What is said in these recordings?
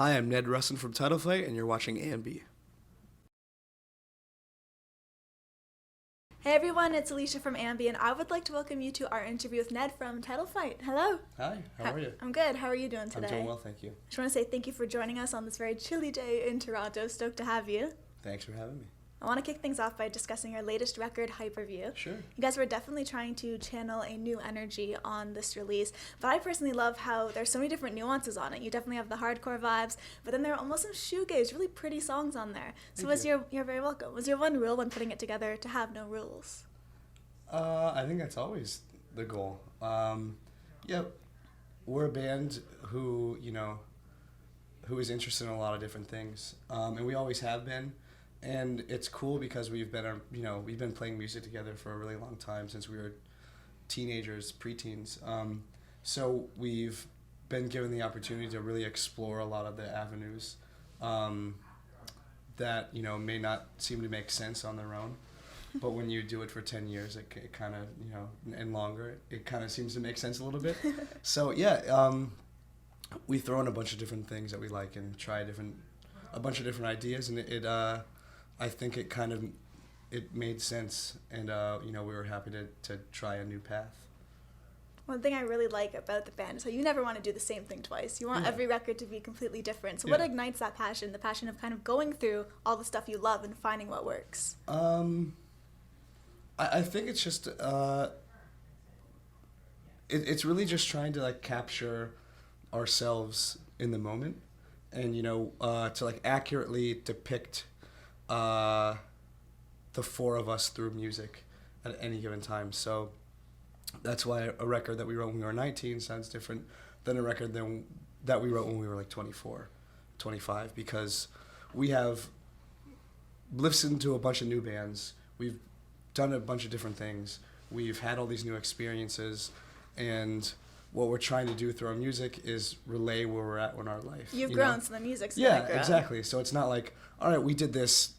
Hi, I'm Ned Russin from Title Fight, and you're watching AMBY. Hey everyone, it's Alicia from AMBY, and I would like to welcome you to our interview with Ned from Title Fight. Hello. Hi, how are you? I'm good. How are you doing today? I'm doing well, thank you. I just want to say thank you for joining us on this very chilly day in Toronto. Stoked to have you. Thanks for having me. I want to kick things off by discussing your latest record, Hyperview. Sure. You guys were definitely trying to channel a new energy on this release, but I personally love how there's so many different nuances on it. You definitely have the hardcore vibes, but then there are almost some shoegaze, really pretty songs on there. So you're very welcome. Was your one rule when putting it together to have no rules? I think that's always the goal. Yeah, we're a band who is interested in a lot of different things, and we always have been. And it's cool because we've been playing music together for a really long time, since we were teenagers, preteens. So we've been given the opportunity to really explore a lot of the avenues that may not seem to make sense on their own. But when you do it for 10 years, it kind of, and longer, it kind of seems to make sense a little bit. So yeah, we throw in a bunch of different things that we like and try a bunch of different ideas, and I think it made sense, and we were happy to try a new path. One thing I really like about the band is how you never want to do the same thing twice. You want every record to be completely different. So what ignites that passion, the passion of kind of going through all the stuff you love and finding what works? I think it's just it's really just trying to capture ourselves in the moment, and to accurately depict the four of us through music at any given time. So that's why a record that we wrote when we were 19 sounds different than a record that we wrote when we were 24, 25, because we have listened to a bunch of new bands. We've done a bunch of different things. We've had all these new experiences, and what we're trying to do through our music is relay where we're at in our life. You've grown, so the music's gonna grow. Exactly. So it's not like, all right, we did this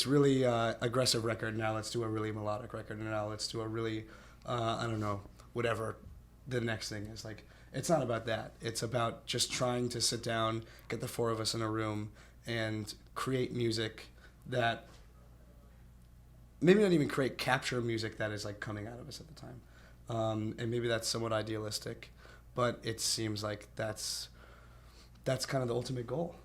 really aggressive record, now let's do a really melodic record, and now let's do a really, I don't know, whatever the next thing is. It's not about that. It's about just trying to sit down, get the four of us in a room, and create music that, maybe not even capture music that is coming out of us at the time. And maybe that's somewhat idealistic, but it seems like that's kind of the ultimate goal.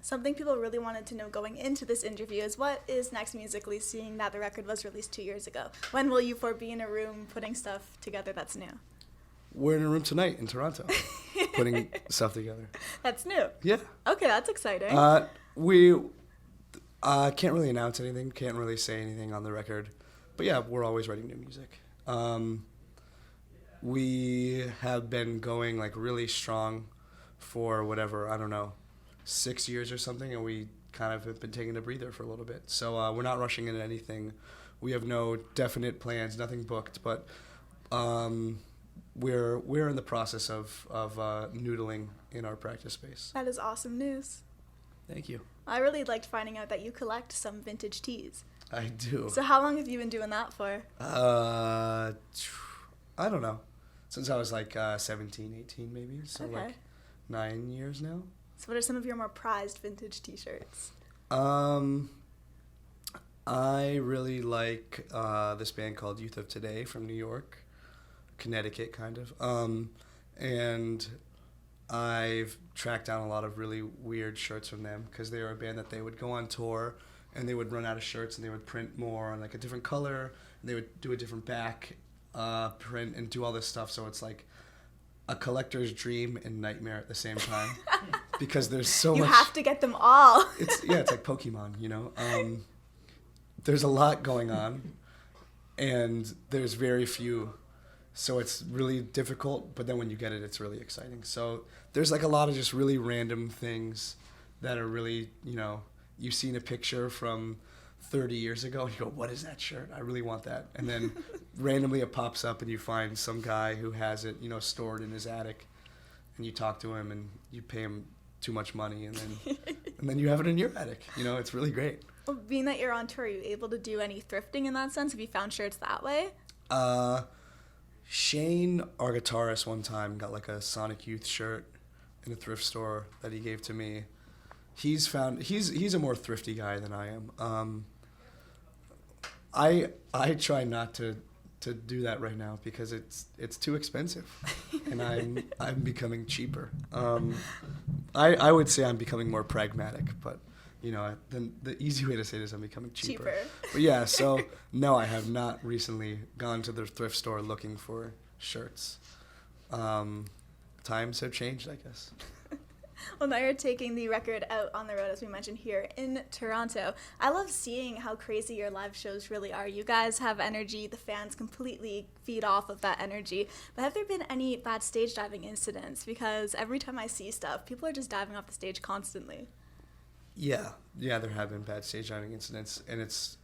Something people really wanted to know going into this interview is what is next musically, seeing that the record was released 2 years ago? When will you four be in a room putting stuff together that's new? We're in a room tonight in Toronto, putting stuff together. That's new? Yeah. Okay, that's exciting. We can't really announce anything, can't really say anything on the record, but yeah, we're always writing new music. We have been going really strong for whatever, I don't know, 6 years or something, and we kind of have been taking a breather for a little bit. So we're not rushing into anything. We have no definite plans, nothing booked, but we're in the process of noodling in our practice space. That is awesome news. Thank you. I really liked finding out that you collect some vintage tees. I do. So how long have you been doing that for? I don't know. Since I was 17, 18 maybe. So okay. 9 years now. So what are some of your more prized vintage t-shirts? I really like this band called Youth of Today from New York, Connecticut kind of. And I've tracked down a lot of really weird shirts from them, because they were a band that they would go on tour and they would run out of shirts, and they would print more on a different color, and they would do a different back print and do all this stuff. So it's a collector's dream and nightmare at the same time, because there's so much. You have to get them all. It's like Pokemon, There's a lot going on, and there's very few, so it's really difficult. But then when you get it, it's really exciting. So there's a lot of just really random things that are really, you've seen a picture from 30 years ago and you go, what is that shirt? I really want that. And then randomly it pops up and you find some guy who has it, stored in his attic, and you talk to him and you pay him too much money, and then you have it in your attic. It's really great. Well, being that you're on tour, are you able to do any thrifting in that sense? Have you found shirts that way? Shane, our guitarist, one time got a Sonic Youth shirt in a thrift store that he gave to me. he's a more thrifty guy than I am. I try not to do that right now because it's too expensive, and I'm becoming cheaper. I would say I'm becoming more pragmatic, but the easy way to say it is I'm becoming cheaper. But yeah, so no, I have not recently gone to the thrift store looking for shirts. Times have changed, I guess. Well, now you're taking the record out on the road, as we mentioned, here in Toronto. I love seeing how crazy your live shows really are. You guys have energy. The fans completely feed off of that energy. But have there been any bad stage diving incidents? Because every time I see stuff, people are just diving off the stage constantly. Yeah, there have been bad stage diving incidents, and it's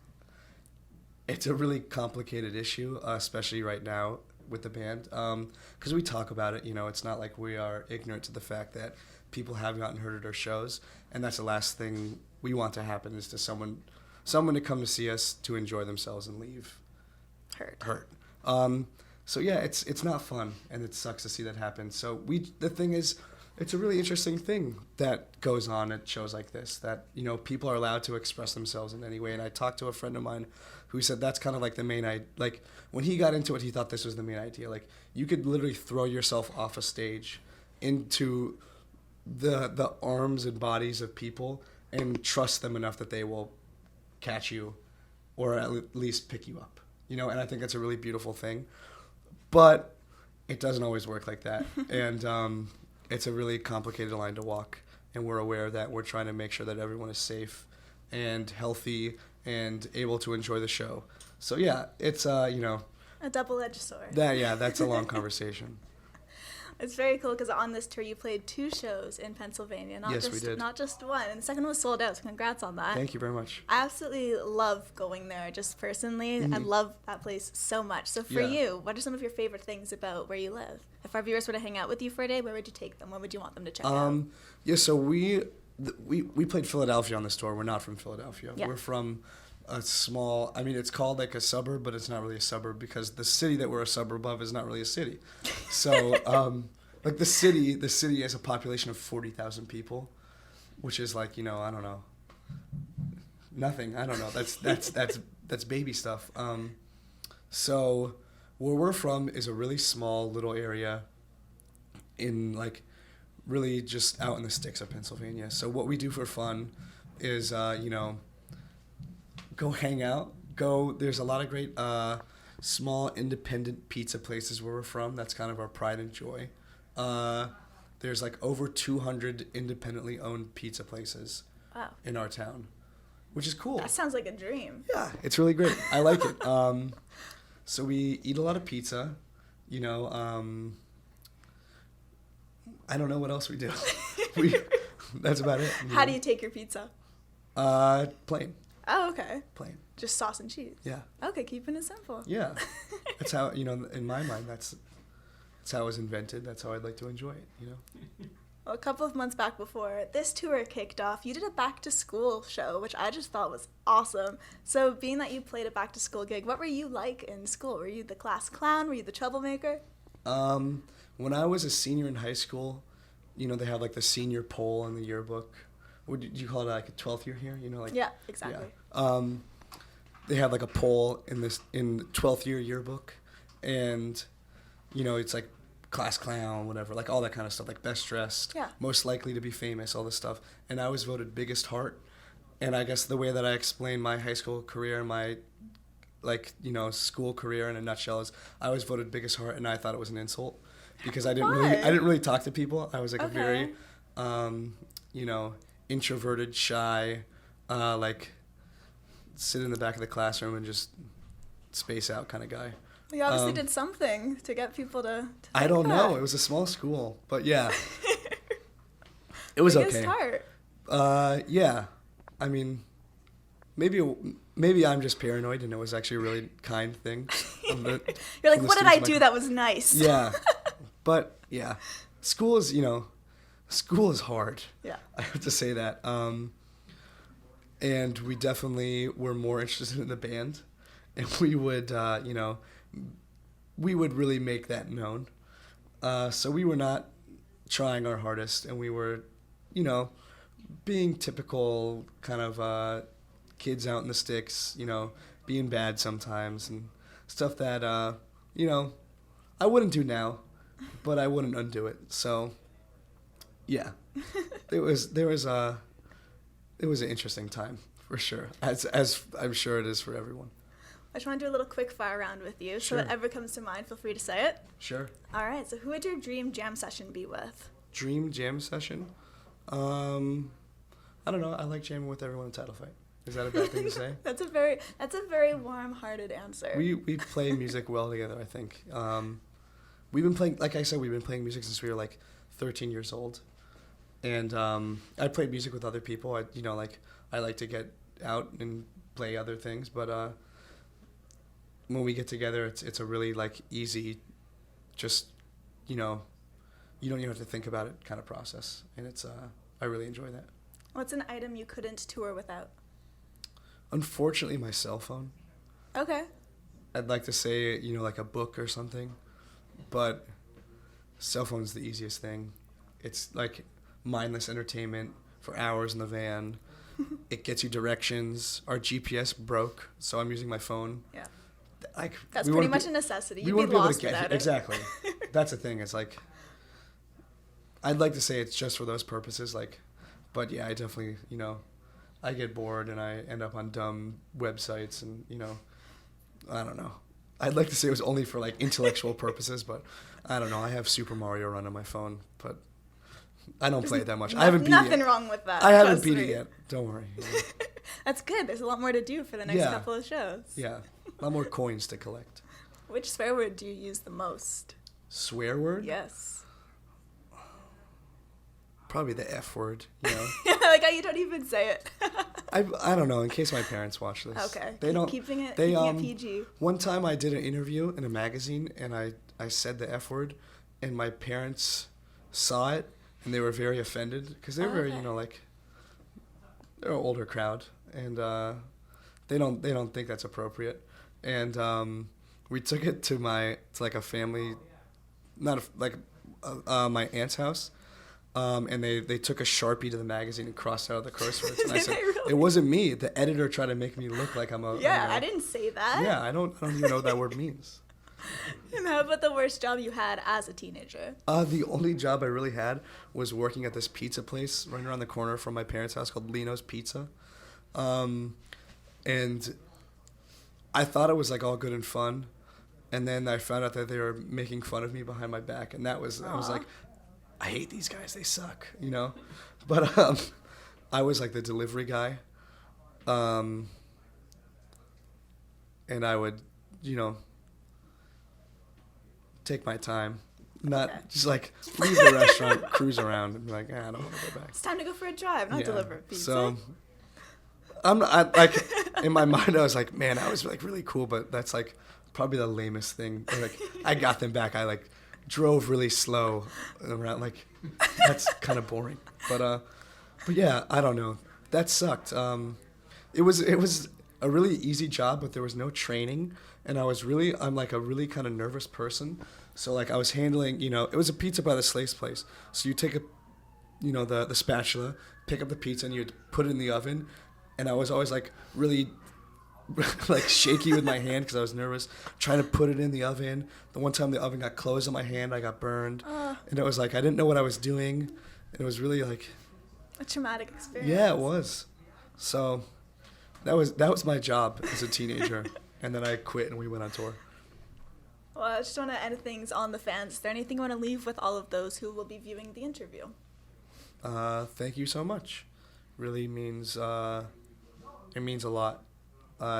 a really complicated issue, especially right now with the band, because we talk about it. It's not like we are ignorant to the fact that people have gotten hurt at our shows, and that's the last thing we want to happen is to someone to come to see us to enjoy themselves and leave hurt. So yeah, it's not fun, and it sucks to see that happen. So the thing is, it's a really interesting thing that goes on at shows like this, that people are allowed to express themselves in any way. And I talked to a friend of mine who said that's kind of like the main idea. Like when he got into it, he thought this was the main idea. Like you could literally throw yourself off a stage into the arms and bodies of people and trust them enough that they will catch you or at least pick you up. And I think that's a really beautiful thing. But it doesn't always work like that. And it's a really complicated line to walk, and we're aware that we're trying to make sure that everyone is safe and healthy and able to enjoy the show. So yeah, it's a double-edged sword. That's a long conversation. It's very cool because on this tour you played 2 shows in Pennsylvania, Yes, we did. Not just one, and the second was sold out. So congrats on that. Thank you very much. I absolutely love going there. Just personally, I love that place so much. So for you, what are some of your favorite things about where you live? If our viewers were to hang out with you for a day, where would you take them? What would you want them to check out? Yeah, so we played Philadelphia on this tour. We're not from Philadelphia. Yeah. We're from a small, it's called like a suburb, but it's not really a suburb because the city that we're a suburb of is not really a city. So, like the city has a population of 40,000 people, which is like, I don't know, nothing. I don't know. That's baby stuff. So where we're from is a really small little area in like really just out in the sticks of Pennsylvania. So what we do for fun is, go hang out. There's a lot of great small independent pizza places where we're from. That's kind of our pride and joy. There's like over 200 independently owned pizza places in our town, which is cool. That sounds like a dream. Yeah, it's really great. I like it. So we eat a lot of pizza, I don't know what else we do. That's about it. How do you take your pizza? Plain. Oh, okay. Plain. Just sauce and cheese? Yeah. Okay, keeping it simple. Yeah. That's how, in my mind, that's how it was invented. That's how I'd like to enjoy it, Well, a couple of months back before this tour kicked off, you did a back-to-school show, which I just thought was awesome. So being that you played a back-to-school gig, what were you like in school? Were you the class clown? Were you the troublemaker? When I was a senior in high school, they have like the senior poll in the yearbook. What did you call it, like a 12th year here? Yeah, exactly. Yeah. They have like a poll in the 12th year yearbook, and it's like class clown, whatever, like all that kind of stuff, like best dressed, most likely to be famous, all this stuff. And I was voted biggest heart. And I guess the way that I explain my high school career and my school career in a nutshell is I was voted biggest heart, and I thought it was an insult because I didn't really talk to people. I was like a very introverted, shy, sit in the back of the classroom and just space out kind of guy. You obviously did something to get people to I don't know. It was a small school, but yeah. It was biggest okay. Heart. Yeah. Maybe I'm just paranoid, and it was actually a really kind thing. You're like, what did I do that was nice? Yeah. But yeah, school is hard. Yeah. I have to say that. And we definitely were more interested in the band, and we would, we would really make that known. So we were not trying our hardest, and we were, being typical kind of kids out in the sticks, you know, being bad sometimes and stuff that, you know, I wouldn't do now, but I wouldn't undo it. So, yeah, it was an interesting time for sure, as I'm sure it is for everyone. I just want to do a little quick fire round with you. Sure. So whatever comes to mind, feel free to say it. Sure. All right. So who would your dream jam session be with? Dream jam session? I don't know. I like jamming with everyone in Title Fight. Is that a bad thing to say? That's a very warm-hearted answer. We play music well together, I think. We've been playing, like I said, we've been playing music since we were like 13 years old. And I played music with other people. I like to get out and play other things, but when we get together, it's a really like easy, just, you know, you don't even have to think about it kind of process, and it's I really enjoy that. What's an item you couldn't tour without? Unfortunately, my cell phone. Okay. I'd like to say, you know, like a book or something, but cell phone's the easiest thing. It's like mindless entertainment for hours in the van. It gets you directions. Our GPS broke, so I'm using my phone. Yeah. Like, that's pretty much a necessity. You'd be lost without it. Exactly. That's the thing. It's like, I'd like to say it's just for those purposes, like, but yeah, I definitely, you know, I get bored and I end up on dumb websites and, you know, I don't know. I'd like to say it was only for like intellectual purposes, but I don't know. I have Super Mario Run on my phone, but I don't play it that much. I haven't beat it yet. Nothing wrong with that. I haven't beat it yet. Don't worry. That's good. There's a lot more to do for the next couple of shows. Yeah. A lot more coins to collect. Which swear word do you use the most? Swear word? Yes. Probably the F word, you know? Like how you don't even say it. I don't know, in case my parents watch this. Okay. They don't, keeping it PG. One time I did an interview in a magazine and I said the F word and my parents saw it and they were very offended because they're very, you know, like, they're an older crowd and they don't think that's appropriate. And we took it to like a family, my aunt's house. And they took a Sharpie to the magazine and crossed out the curse words. And I said, really? It wasn't me. The editor tried to make me look like I'm a... Yeah, I didn't say that. Yeah, I don't even know what that word means. And how about the worst job you had as a teenager? The only job I really had was working at this pizza place right around the corner from my parents' house called Lino's Pizza. And I thought it was like all good and fun. And then I found out that they were making fun of me behind my back. And I was like... I hate these guys. They suck, you know? But I was like the delivery guy. And I would, you know, take my time. Not just like leave the restaurant, cruise around, and be like, I don't want to go back. It's time to go for a drive, not deliver pizza. So like in my mind, I was like, man, I was like really cool, but that's like probably the lamest thing. Like I got them back. I like drove really slow around, like that's kind of boring. But yeah, I don't know. That sucked. It was a really easy job, but there was no training, and I'm like a really kind of nervous person. So like I was handling, you know, it was a pizza by the Slace place. So you take the spatula, pick up the pizza, and you'd put it in the oven, and I was always like really like shaky with my hand because I was nervous trying to put it in the oven. The one time the oven got closed on my hand, I got burned. And it was like I didn't know what I was doing. And it was really like a traumatic experience. Yeah, it was. So that was my job as a teenager. And then I quit and we went on tour. Well, I just want to end things on the fans. Is there anything you want to leave with all of those who will be viewing the interview? Thank you so much. Really means it means a lot.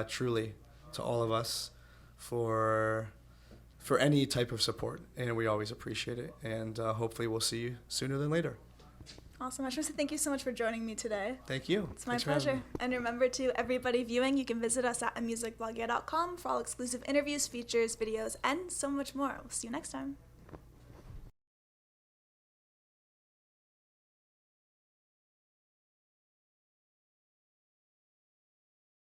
Truly, to all of us, for any type of support, and we always appreciate it. And hopefully, we'll see you sooner than later. Awesome. I just want to say thank you so much for joining me today. Thank you. It's my pleasure. And remember, to everybody viewing, you can visit us at amusicblogger.com for all exclusive interviews, features, videos, and so much more. We'll see you next time.